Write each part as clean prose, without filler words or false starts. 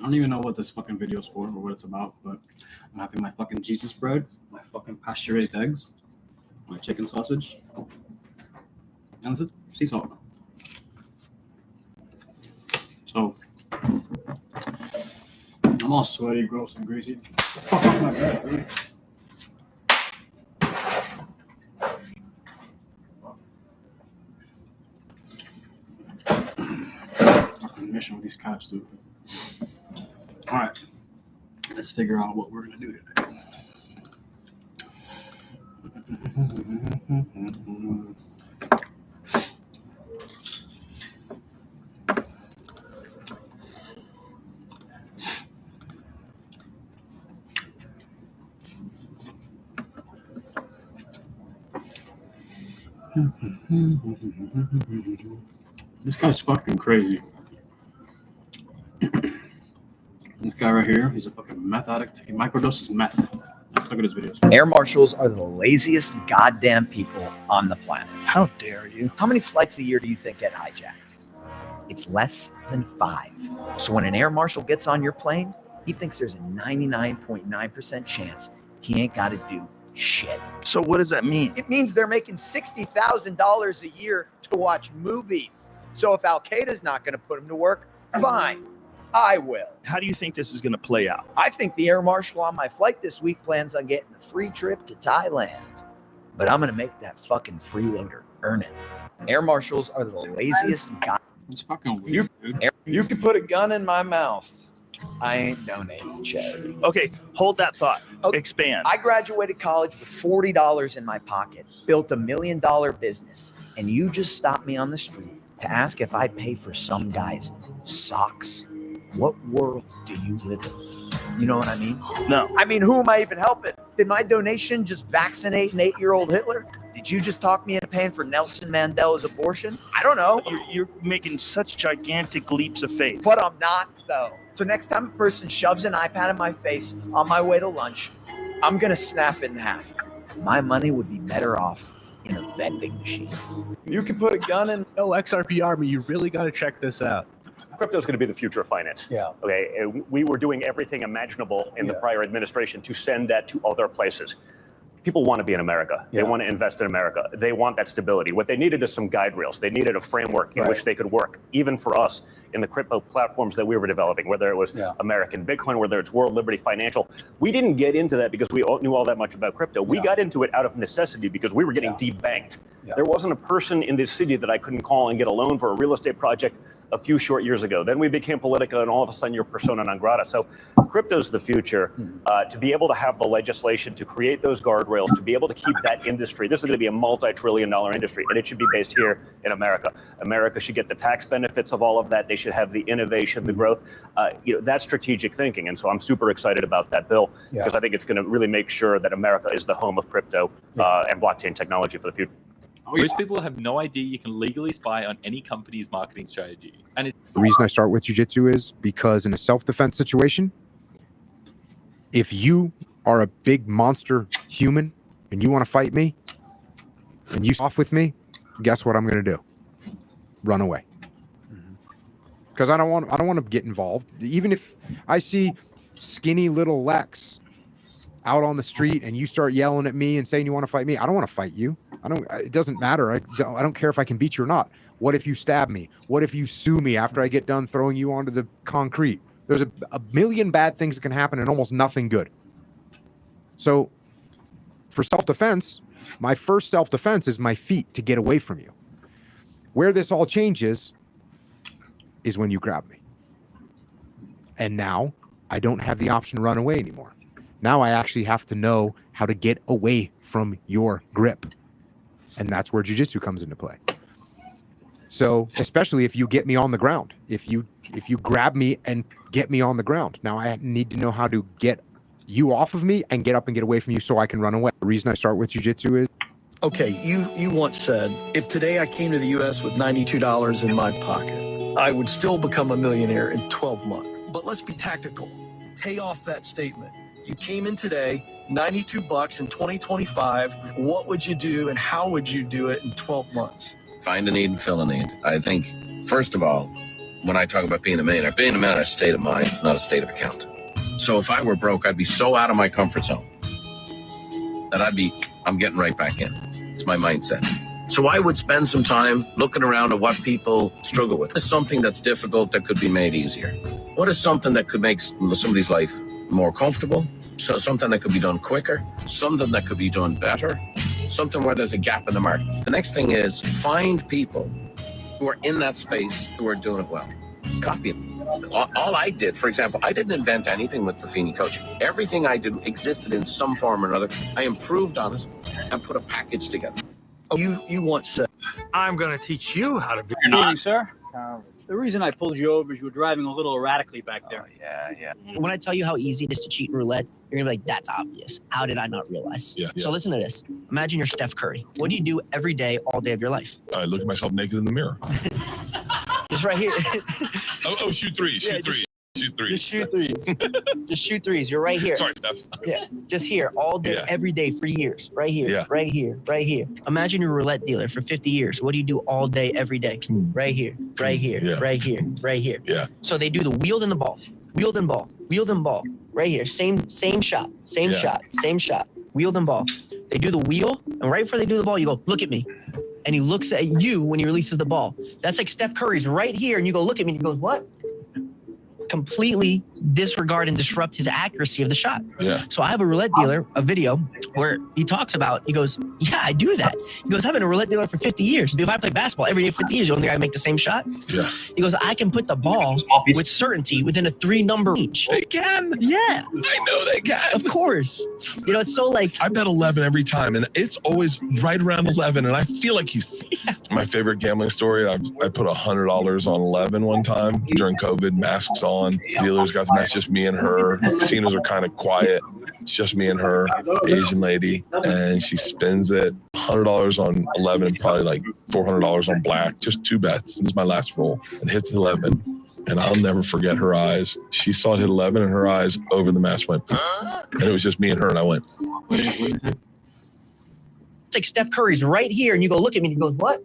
don't even know what this fucking video is for or what it's about, but I'm having my fucking Jesus bread, my fucking pasture-raised eggs, my chicken sausage, and that's it. Sea salt. So, I'm all sweaty, gross, and greasy. Fuck off my bread, dude. Fucking mission with these cats, dude. Alright. Let's figure out what we're gonna do today. This guy's fucking crazy. This guy right here, he's a fucking meth addict. He microdoses meth. Let's look at his videos. Air marshals are the laziest goddamn people on the planet. How dare you? How many flights a year do you think get hijacked? It's less than 5. So when an air marshal gets on your plane, he thinks there's a 99.9% chance he ain't got to do shit. So what does that mean? It means they're making $60,000 a year to watch movies. So if Al Qaeda's not going to put him to work, fine, I will. How do you think this is going to play out? I think the air marshal on my flight this week plans on getting a free trip to Thailand. But I'm going to make that fucking freeloader earn it. Air marshals are the laziest guys. It's fucking weird, dude. You can put a gun in my mouth. I ain't donating charity. Okay, hold that thought. Okay. Expand. I graduated college with $40 in my pocket, built $1 million business, and you just stopped me on the street to ask if I'd pay for some guy's socks. What world do you live in? You know what I mean? No. I mean, who am I even helping? Did my donation just vaccinate an 8-year-old Hitler? Did you just talk me into paying for Nelson Mandela's abortion? I don't know. You're making such gigantic leaps of faith. But I'm not, though. So next time a person shoves an iPad in my face on my way to lunch, I'm going to snap it in half. My money would be better off in a vending machine. You can put a gun in. Oh, XRP Army, you really got to check this out. Crypto is going to be the future of finance. Yeah. Okay. We were doing everything imaginable in the prior administration to send that to other places. People want to be in America. They want to invest in America. They want that stability. What they needed is some guide rails. They needed a framework in which they could work, even for us in the crypto platforms that we were developing, whether it was American Bitcoin, whether it's World Liberty Financial. We didn't get into that because we knew all that much about crypto. We got into it out of necessity because we were getting debanked. There wasn't a person in this city that I couldn't call and get a loan for a real estate project a few short years ago. Then we became Politica, and all of a sudden you're persona non grata. So crypto's the future. To be able to have the legislation to create those guardrails, to be able to keep that industry, this is going to be a multi-trillion-dollar industry, and it should be based here in America. America should get the tax benefits of all of that. They should have the innovation, the growth. That's strategic thinking, and so I'm super excited about that bill because I think it's going to really make sure that America is the home of crypto and blockchain technology for the future. Most people have no idea you can legally spy on any company's marketing strategy. And the reason I start with jiu-jitsu is because in a self-defense situation, if you are a big monster human and you want to fight me and you off with me, guess what I'm going to do? Run away. Because I don't want to get involved. Even if I see skinny little Lex out on the street and you start yelling at me and saying you want to fight me, I don't want to fight you. It doesn't matter. I don't care if I can beat you or not. What if you stab me? What if you sue me after I get done throwing you onto the concrete? There's a million bad things that can happen and almost nothing good. So for self-defense, my first self-defense is my feet to get away from you. Where this all changes is when you grab me. And now I don't have the option to run away anymore. Now I actually have to know how to get away from your grip. And that's where jiu-jitsu comes into play. So especially if you get me on the ground, if you grab me and get me on the ground, now I need to know how to get you off of me and get up and get away from you so I can run away. The reason I start with jiu-jitsu is, okay, you once said, if today I came to the U.S. with $92 in my pocket, I would still become a millionaire in 12 months. But let's be tactical. Pay off that statement. You came in today, $92 in 2025. What would you do and how would you do it in 12 months? Find a need and fill a need. I think, first of all, when I talk about being a millionaire is a state of mind, not a state of account. So if I were broke, I'd be so out of my comfort zone that I'm getting right back in. It's my mindset. So I would spend some time looking around at what people struggle with. What is something that's difficult that could be made easier? What is something that could make somebody's life more comfortable? So something that could be done quicker, something that could be done better, something where there's a gap in the market. The next thing is find people who are in that space who are doing it well. Copy them. All I did, for example, I didn't invent anything with Buffini coaching. Everything I did existed in some form or another. I improved on it and put a package together. You once said, I'm going to teach you how to be. You're not. Sir. The reason I pulled you over is you were driving a little erratically back there. Yeah. When I tell you how easy it is to cheat in roulette, you're gonna be like, that's obvious. How did I not realize? Yeah. So listen to this. Imagine you're Steph Curry. What do you do every day, all day of your life? I look at myself naked in the mirror. Just right here. Shoot threes. Shoot threes. Just shoot threes. Just shoot threes. You're right here. Sorry, Steph. Yeah. Just here, all day, every day for years. Right here. Yeah. Right here. Right here. Imagine you're a roulette dealer for 50 years. What do you do all day, every day? Right here. Right here. Yeah. Right here. Right here. Yeah. So they do the wheel and the ball. Wheel and ball. Wheel and ball. Right here. Same shot. Same shot. Same shot. Wheel and ball. They do the wheel, and right before they do the ball, you go, look at me. And he looks at you when he releases the ball. That's like Steph Curry's right here, and you go, look at me. And he goes, what? Completely disregard and disrupt his accuracy of the shot. Yeah. So I have a roulette dealer, a video where he talks about, he goes, yeah, I do that. He goes, I've been a roulette dealer for 50 years. If I play basketball every day for 50 years, you don't think I make the same shot? Yeah. He goes, I can put the ball with certainty within a 3-number range. They can. Yeah. I know they can. Of course. You know, it's so like, I bet 11 every time, and it's always right around 11, and I feel like he's my favorite gambling story. I put $100 on 11 one time during COVID, masks on, dealers got the match, just me and her. Casinos are kind of quiet. It's just me and her, Asian lady, and she spins it. $100 on 11 and probably like $400 on black. Just 2 bets. This is my last roll, and hits 11. And I'll never forget her eyes. She saw it hit 11, and her eyes over the mask went, and it was just me and her, and I went. it's like Steph Curry's right here, and you go, look at me, and he goes, what?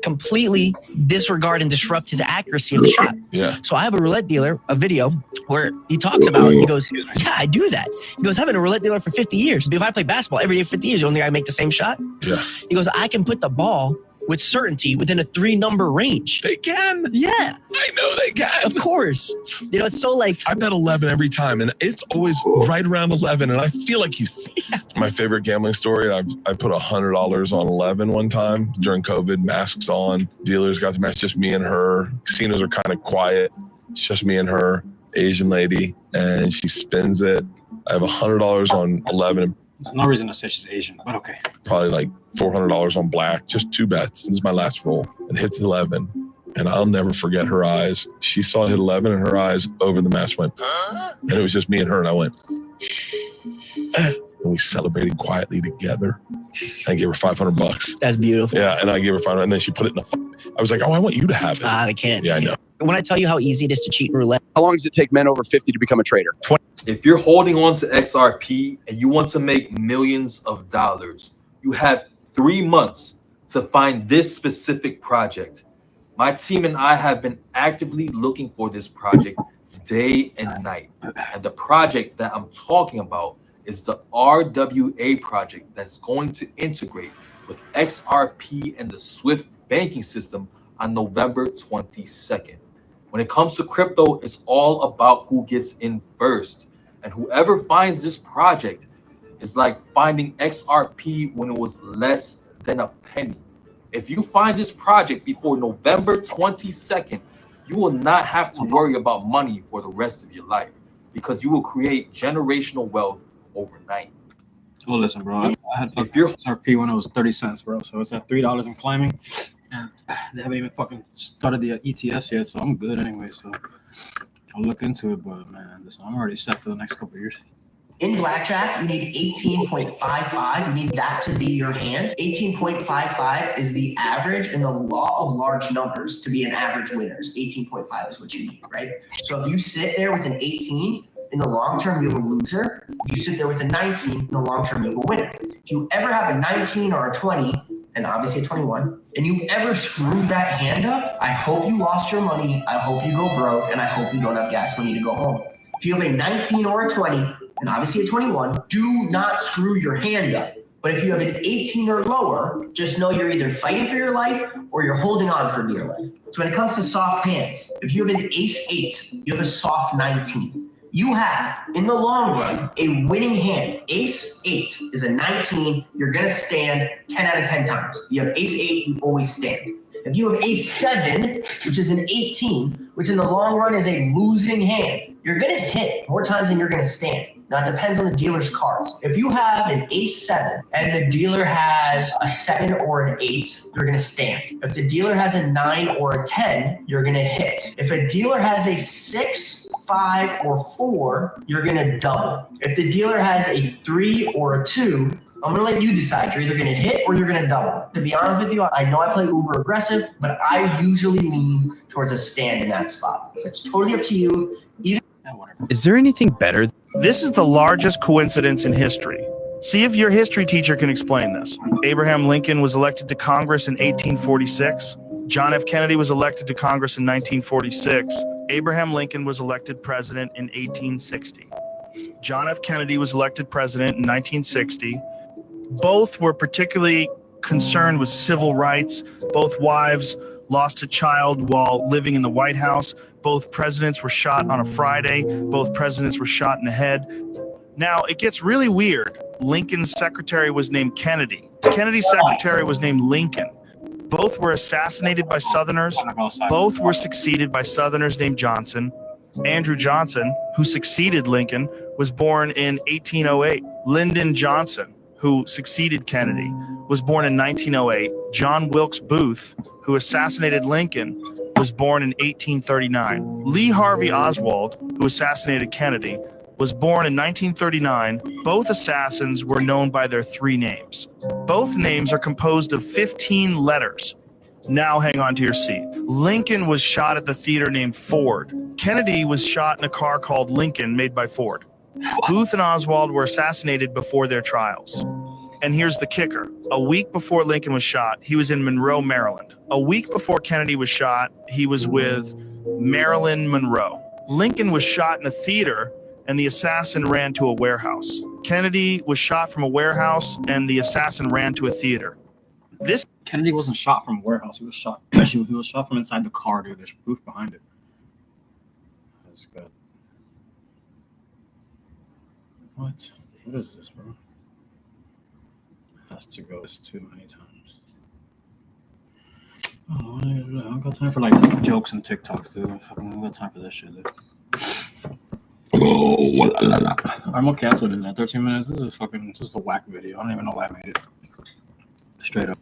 Completely disregard and disrupt his accuracy of the shot. Yeah. So I have a roulette dealer, a video where he talks about, he goes, yeah, I do that. He goes, I've been a roulette dealer for 50 years. If I play basketball every day for 50 years, you don't think I make the same shot? Yeah. He goes, I can put the ball with certainty within a 3-number range. They can. Yeah. I know they can. Of course. You know, it's so like, I bet 11 every time, and it's always right around 11, and I feel like he's my favorite gambling story. I put $100 on 11 one time during COVID, masks on, dealers got the match, just me and her. Casinos are kind of quiet. It's just me and her, Asian lady, and she spins it. I have $100 on 11. There's no reason to say she's Asian, but okay. Probably like $400 on black, just 2 bets. This is my last roll, and hits 11. And I'll never forget her eyes. She saw it hit 11, and her eyes over the mask went, and it was just me and her, and I went, and we celebrated quietly together. I gave her $500. that's beautiful. Yeah, and I gave her $500, and then she put it in the. I was like, oh, I want you to have it. They can't. Yeah, I know. When I tell you how easy it is to cheat in roulette. How long does it take men over 50 to become a trader? 20. If you're holding on to XRP and you want to make millions of dollars, you have 3 months to find this specific project. My team and I have been actively looking for this project day and night. And the project that I'm talking about is the RWA project that's going to integrate with XRP and the SWIFT banking system on November 22nd. When it comes to crypto, it's all about who gets in first. And whoever finds this project is like finding XRP when it was less than a penny. If you find this project before November 22nd, you will not have to worry about money for the rest of your life because you will create generational wealth overnight. Well, listen, bro. I had XRP when it was 30 cents, bro. So it's at $3 and climbing. And they haven't even fucking started the ETS yet, so I'm good anyway. So I'll look into it, but man, listen, I'm already set for the next couple of years. In blackjack, you need 18.55. You need that to be your hand. 18.55 is the average in the law of large numbers to be an average winner. 18.5 is what you need, right? So if you sit there with an 18, in the long term, you have a loser. If you sit there with a 19, in the long term, you have a winner. If you ever have a 19 or a 20, and obviously a 21, and you ever screwed that hand up, I hope you lost your money, I hope you go broke, and I hope you don't have gas money to go home. If you have a 19 or a 20, and obviously a 21, do not screw your hand up. But if you have an 18 or lower, just know you're either fighting for your life or you're holding on for dear life. So when it comes to soft hands, if you have an ace 8, you have a soft 19. You have, in the long run, a winning hand. Ace 8 is a 19. You're going to stand 10 out of 10 times. You have ace 8, you always stand. If you have ace 7, which is an 18, which in the long run is a losing hand, you're going to hit more times than you're going to stand. Now, it depends on the dealer's cards. If you have an ace 7 and the dealer has a 7 or an 8, you're going to stand. If the dealer has a 9 or a 10, you're going to hit. If a dealer has a 6, 5, or 4, you're going to double. If the dealer has a 3 or a 2, I'm going to let you decide. You're either going to hit or you're going to double. To be honest with you, I know I play uber aggressive, but I usually lean towards a stand in that spot. It's totally up to you. Is there anything better? This is the largest coincidence in history. See if your history teacher can explain this. Abraham Lincoln was elected to Congress in 1846. John F. Kennedy was elected to Congress in 1946. Abraham Lincoln was elected president in 1860. John F. Kennedy was elected president in 1960. Both were particularly concerned with civil rights. Both wives lost a child while living in the White House. Both presidents were shot on a Friday. Both presidents were shot in the head. Now, it gets really weird. Lincoln's secretary was named Kennedy. Kennedy's secretary was named Lincoln. Both were assassinated by Southerners. Both were succeeded by Southerners named Johnson. Andrew Johnson, who succeeded Lincoln, was born in 1808. Lyndon Johnson, who succeeded Kennedy, was born in 1908. John Wilkes Booth, who assassinated Lincoln, was born in 1839. Lee Harvey Oswald, who assassinated Kennedy, was born in 1939. Both assassins were known by their 3 names. Both names are composed of 15 letters. Now hang on to your seat. Lincoln was shot at the theater named Ford. Kennedy was shot in a car called Lincoln made by Ford. Booth and Oswald were assassinated before their trials. And here's the kicker. A week before Lincoln was shot, he was in Monroe, Maryland. A week before Kennedy was shot, he was with Marilyn Monroe. Lincoln was shot in a theater, and the assassin ran to a warehouse. Kennedy was shot from a warehouse, and the assassin ran to a theater. This Kennedy wasn't shot from a warehouse. He was shot. He was shot from inside the car, dude. There's proof behind it. That's good. What? What is this, bro? Has to go this too many times. Oh, I don't got time for like jokes and TikToks, dude. I don't got time for that shit, dude. I'm gonna cancel it in that 13 minutes. This is a whack video. I don't even know why I made it. Straight up.